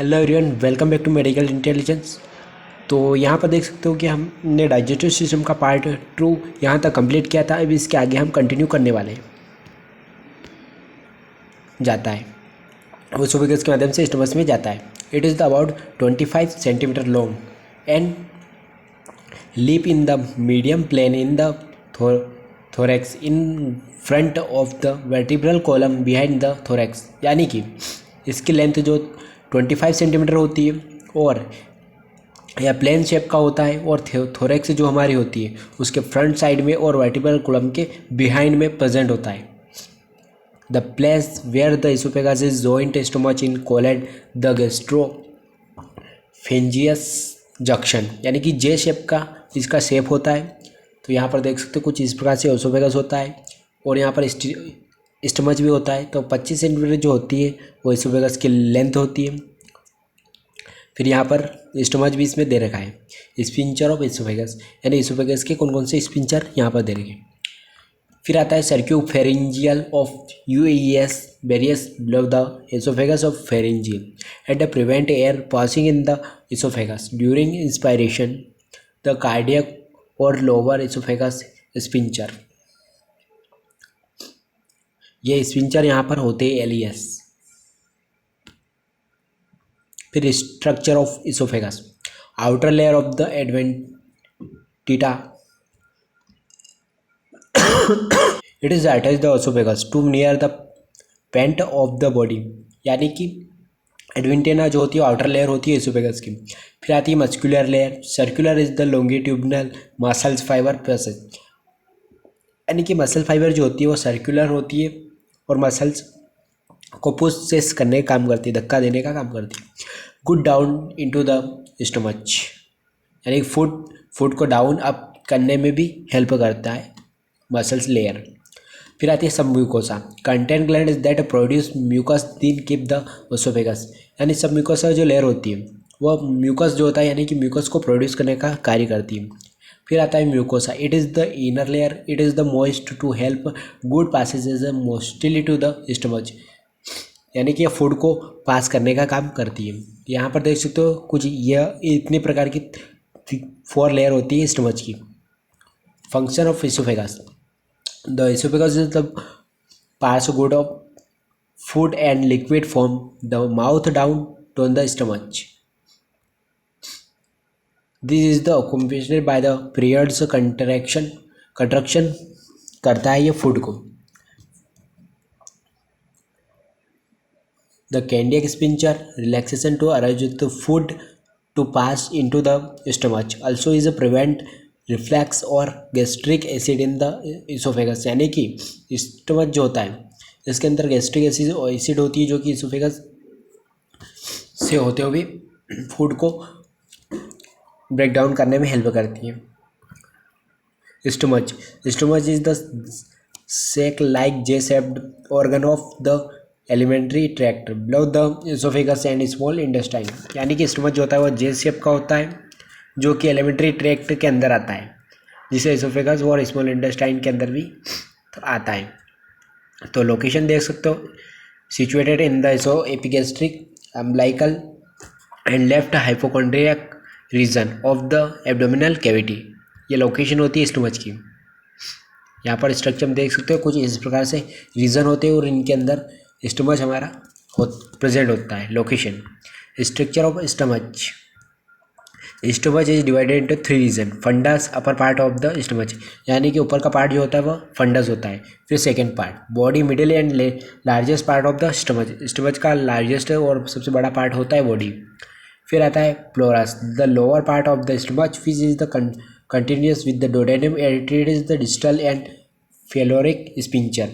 Hello everyone, welcome back to medical intelligence. तो यहाँ पर देख सकते हो कि हमने डाइजेस्टिव सिस्टम का पार्ट 2 यहाँ तक कंप्लीट किया था। अभी इसके आगे हम कंटिन्यू करने वाले हैं। जाता है वो एसोफेगस के माध्यम से स्टमक में जाता है। It is the about 25 centimetre long and leap in the medium plane in the thorax in front of the vertebral column behind the thorax। यानी कि इसकी लेंथ जो 25 सेंटीमीटर होती है और या प्लेन शेप का होता है, और थोरेक्स जो हमारी होती है उसके फ्रंट साइड में और वर्टिब्रल कॉलम के बिहाइंड में प्रेजेंट होता है। The place where the oesophagus is joint stomach in called the gastroesophageal junction. यानी कि जे शेप का इसका शेप होता है। तो यहाँ पर देख सकते हो कुछ इस प्रकार से इसोफेगस होता है और यहाँ पर स्टमच भी होता है। तो 25 सेंटीमीटर जो होती है वो इसोफेगस की लेंथ होती है। फिर यहाँ पर स्टमच भी इसमें दे रखा है, स्पिंचर ऑफ इसोफेगस, यानी इसोफेगस के कौन कौन से स्पिंचर यहाँ पर दे रखे। फिर आता है cricopharyngeal of us various below the oesophagus of pharyngeal at the prevent air passing in the oesophagus during inspiration the cardiac or lower oesophagus sphincter. ये स्पिंचर यहाँ पर होते हैं एलियस। फिर structure of oesophagus, outer layer of the adventitia, it is attach the oesophagus to near the paint of the body. यानी कि एडवेंटिना जो होती है आउटर लेयर होती है इसोफेगस की। फिर आती है muscular layer, circular is the longitudinal muscles fibre passage. यानी कि मसल फाइबर जो होती है वो सर्कुलर होती है और मसल्स को पुश करने का काम करती है, धक्का देने का काम करती है। Good down into the stomach, यानी फूड को डाउन अप करने में भी हेल्प करता है मसल्स लेयर। फिर आती है सब mucosa, content gland is that produce mucus then keep the oesophagus. यानी सब म्यूकोसा जो लेयर होती है वो म्यूकस जो होता है यानी कि म्यूकस को प्रोड्यूस करने का कार्य करती है। फिर आता है mucosa, it is the inner layer, it is the most to help good passage mostly to the stomach. यानी कि फूड को पास करने का काम करती है। यहाँ पर देख सकते हो कुछ यह इतने प्रकार की 4 लेयर होती है स्टमच की। Function of oesophagus, the oesophagus is the pass good of food and liquid from the mouth down to the stomach. This is the accomplished by the periods contraction करता है ये फूड को। The cardiac sphincter relaxation to arrive with the food to pass into the stomach also is a prevent reflux or gastric acid in the esophagus। यानी कि stomach जो होता है इसके अंदर गैस्ट्रिक एसिड होती है जो कि इसोफेगस से होते हुए फूड को ब्रेक डाउन करने में हेल्प करती है। Stomach is the sac like J shaped organ of the alimentary tract below the oesophagus and small intestine. यानी कि स्टमच जो होता है वो जे शेप का होता है जो कि एलिमेंट्री ट्रैक्ट के अंदर आता है, जिसे इसोफेगस और स्मॉल इंटेस्टाइन के अंदर भी आता है। तो लोकेशन देख सकते हो, situated in the iso epigastric umbilical and left hypochondriac region of the abdominal cavity. ये लोकेशन होती है स्टमच की। यहाँ पर स्ट्रक्चर में देख सकते हो कुछ इस प्रकार से रीजन होते हैं और इनके अंदर स्टमच हमारा प्रेजेंट होता है। Location, structure of stomach, stomach is divided into 3 region, fundus upper part of the stomach, यानी कि ऊपर का पार्ट जो होता है वह फंडस होता है। फिर second part body, middle and largest part of the stomach, stomach का लार्जेस्ट और सबसे बड़ा पार्ट होता है बॉडी। फिर आता है pylorus, the lower part of the stomach which is the continuous with the duodenum, and it is the distal and phyloric sphincter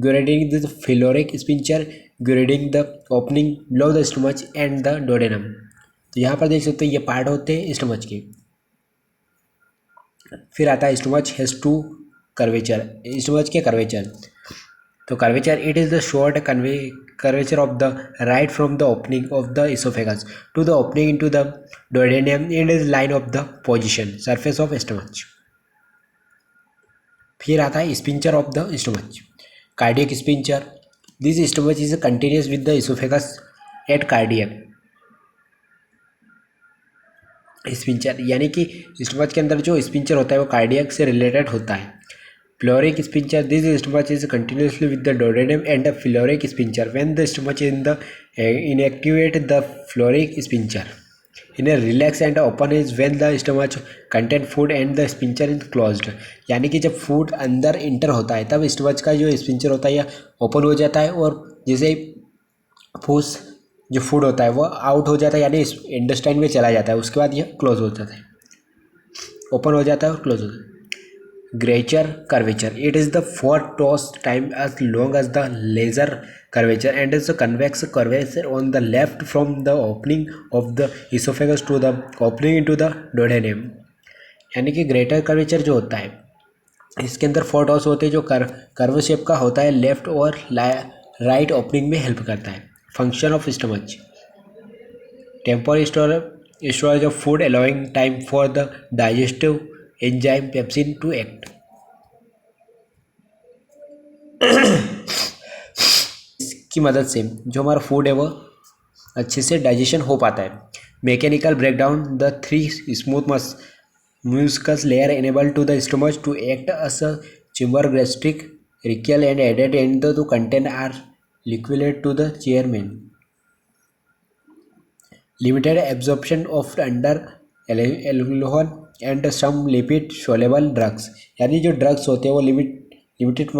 girding the phyloric sphincter girding the opening below the stomach and the duodenum। तो यहाँ पर देख सकते हो ये part होते हैं stomach के। फिर आता है stomach has two curvature, stomach के कर्वेचर। तो curvature, it is the short curvature of the right from the opening of the esophagus to the opening into the duodenum in the line of the position surface of stomach। फिर आता है sphincter of the stomach, cardiac sphincter, this stomach is continuous with the esophagus at cardiac. Sphincter यानी कि stomach के अंदर जो sphincter होता है वो कार्डियक से रिलेटेड होता है। Phyloric sphincter. This stomach is continuously with the duodenum and the phyloric sphincter. When the stomach is in the inactivate, the phyloric sphincter in a relax and open is when the stomach contain food and the sphincter is closed. यानी कि जब food अंदर inter होता है तब stomach का जो sphincter होता है या ओपन हो जाता है और जैसे फूस जो फूड होता है वो आउट हो जाता है यानी इंटेस्टाइन में चला जाता है, उसके बाद यह क्लोज हो जाता है, ओपन हो जाता है और क्लोज हो जाता है। Greater curvature. It is the four toes time as long as the laser curvature and is a convex curvature on the left from the opening of the esophagus to the opening into the duodenum. यानी कि greater curvature जो होता है इसके अंदर four toss होते हैं जो कर्व शेप का होता है, लेफ्ट और राइट ओपनिंग में हेल्प करता है। Function of stomach, temporal storage of food allowing time for the digestive enzyme pepsin to act. इसकी मदद से जो हमारा फूड है वो अच्छे से डाइजेशन हो पाता है। Mechanical breakdown, the three smooth muscles layer enable to the stomach to act as a chamber gastric recall and added and to contain are liquid to the chairman. Limited absorption of under alcohol and some lipid soluble drugs, यानी जो drugs होते हैं वो limited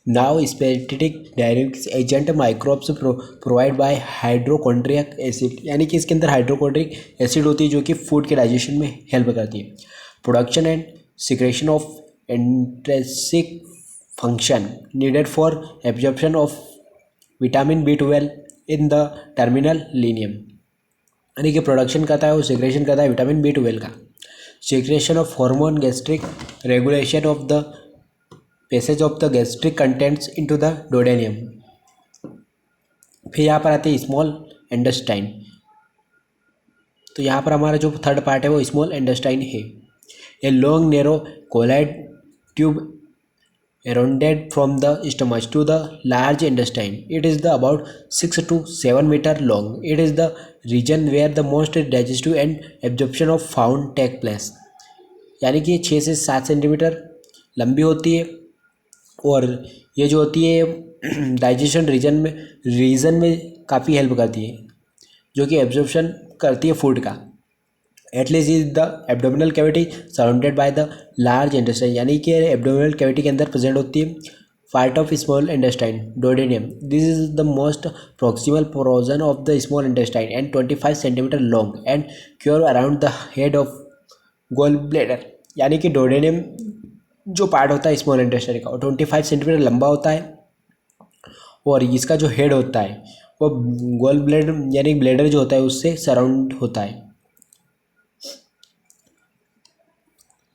now specific direct agent microbes provide by hydrochloric acid, यानी कि इसके अंदर हाइड्रोकोन्ड्रिक acid होती है जो कि फूड के डाइजेशन में हेल्प करती है। Production and secretion of intrinsic function needed for absorption of vitamin B12 in the terminal ileum, यानी कि प्रोडक्शन करता है और सिक्रेशन करता है विटामिन B12 का। Secretion of hormone, gastric regulation of the passage of the gastric contents into the duodenum. फिर यहाँ पर आते हैं स्मॉल इंटेस्टाइन, तो यहाँ पर हमारा जो थर्ड पार्ट है वो स्मॉल इंटेस्टाइन है। A long narrow coiled tube eroded from the stomach to the large intestine. It is the about 6 to 7 meter long. It is the region where the most digestive and absorption of food take place. यानी कि 6 से 7 centimetre लंबी होती है और ये जो होती है डाइजेशन रीजन में काफ़ी हेल्प करती है, जो कि एब्जॉर्प्शन करती है फूड का। At least is the abdominal cavity surrounded by the large intestine, यानी कि एब्डोमिनल कैविटी के अंदर प्रेजेंट होती है part of small intestine, duodenum. This is the most proximal portion of the small intestine and 25 centimetre long and curve around the head of gall bladder, यानी कि डोडेनियम जो part होता है स्मॉल इंटेस्टाइन का वो 25 सेंटीमीटर लंबा होता है और इसका जो हेड होता है वो गोल ब्लैडर यानी ब्लैडर जो होता है उससे सराउंड होता है।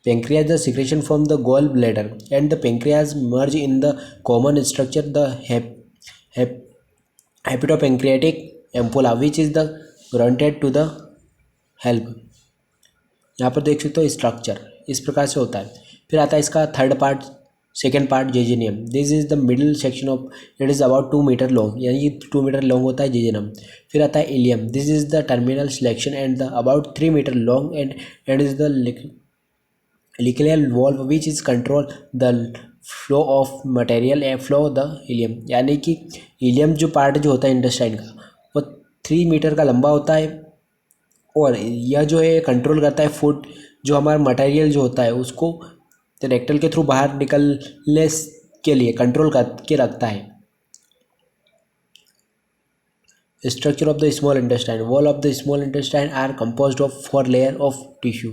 Pancreas, the secretion from the gallbladder and the pancreas merge in the common structure, the hepatopancreatic ampulla, which is the granted to the help। यहाँ पर देख सकते हो स्ट्रक्चर इस प्रकार से होता है। फिर आता है इसका third part, second part jejunum. This is the middle section of, it is about 2 metre long, यानी कि 2 मीटर लॉन्ग होता है जेजेनियम। फिर आता है ileum. This is the terminal selection and the about 3 metre long and is the ileocaecal valve which is control the flow of material and flow the ileum, यानी कि ilium जो पार्ट जो होता है इंटेस्टाइन का वो 3 मीटर का लंबा होता है और यह जो है कंट्रोल करता है फूड जो हमारा मटेरियल जो होता है उसको रेक्टल के थ्रू बाहर निकलने के लिए कंट्रोल करके रखता है। Structure of the small intestine, wall of the small intestine are composed of 4 layer of tissue.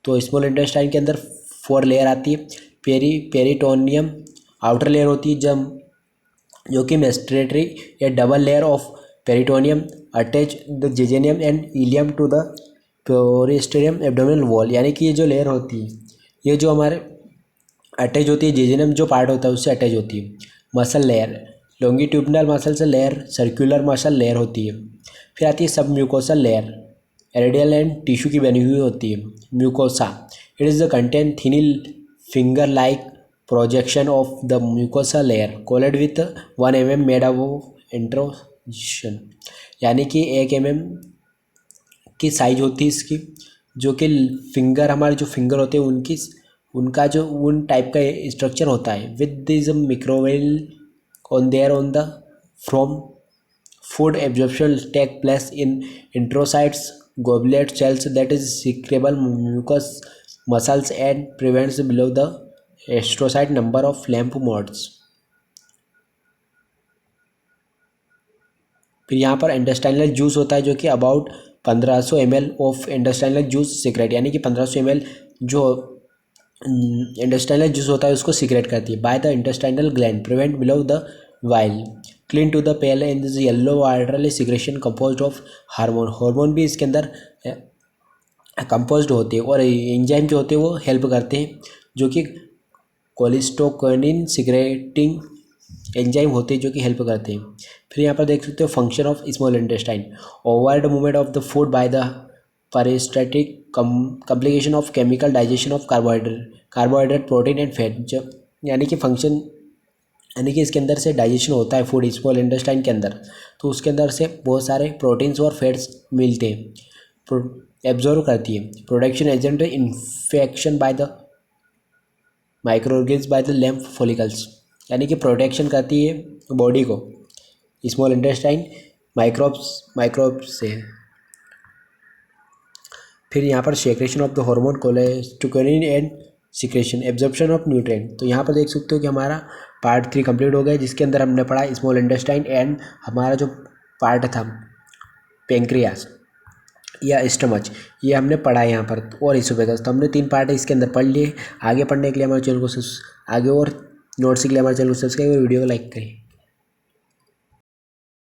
तो स्मॉल इंटेस्टाइन के अंदर 4 लेयर आती है। पेरिटोनियम आउटर लेयर होती है जो कि मेस्ट्रेटरी या double layer of peritoneum attach the jejunum and ileum to the posterior abdominal wall, यानी कि ये जो लेयर होती है ये जो हमारे अटैच होती है जेजेनियम जो पार्ट होता है उससे अटैच होती है। मसल लेयर, लॉन्गिट्यूडनल मसल से लेयर, सर्कुलर मसल लेयर होती है। फिर आती है submucosal layer, radial and tissue की बनी हुई होती है। Mucosa, it is the content tiny finger like projection of the mucosa layer coated with 1 mm made up of introsion, यानी कि 1 mm की साइज होती है इसकी, जो कि फिंगर, हमारे जो फिंगर होते हैं उनकी, उनका जो उन टाइप का स्ट्रक्चर होता है, with this microvilli on their on the from food absorption take place in enterocytes goblet cells, that is secrable mucous muscles, and prevents below the astrocyte number of lymph nodes. फिर यहाँ पर intestinal juice होता है जो कि about 1500 ml of intestinal juice secrete, यानी कि 1500 ml जो इंटेस्टाइनल जूस होता है उसको सीक्रेट करती है by the intestinal gland, prevent below the while clean to the pale and this yellow watery secretion composed of hormone भी इसके अंदर कंपोज्ड होते हैं, और एंजाइम जो होते हैं वो हेल्प करते हैं, जो कि कोलिस्टोकोनिन सिक्रेटिंग एंजाइम होते हैं जो कि हेल्प करते हैं। फिर यहाँ पर देख सकते हो function of small intestine, onward movement of the food by the peristaltic complication of chemical digestion of carbohydrate protein and fat, यानी कि फंक्शन, यानी कि इसके अंदर से डाइजेशन होता है फूड स्मॉल इंटेस्टाइन के अंदर, तो उसके अंदर से बहुत सारे प्रोटीन्स और फैट्स मिलते हैं, एब्जॉर्व करती है। Production agent infection by the micro organs by the lymph follicles, यानी कि प्रोटेक्शन करती है बॉडी को स्मॉल इंटेस्टाइन माइक्रोब्स से। फिर यहाँ पर secretion of the hormone cholecystokinin and secretion absorption of nutrient, तो यहाँ पर देख सकते हो कि हमारा पार्ट 3 कंप्लीट हो गया, जिसके अंदर हमने पढ़ा स्मॉल इंटेस्टाइन एंड हमारा जो पार्ट था पेंक्रियास या स्टमच, ये हमने पढ़ा है यहाँ पर, और इसोफेगस, तो हमने 3 पार्ट इसके अंदर पढ़ लिए। आगे पढ़ने के लिए हमारे चैनल को आगे और नोट्स के लिए हमारे चैनल को सब्सक्राइब और वीडियो को लाइक करें।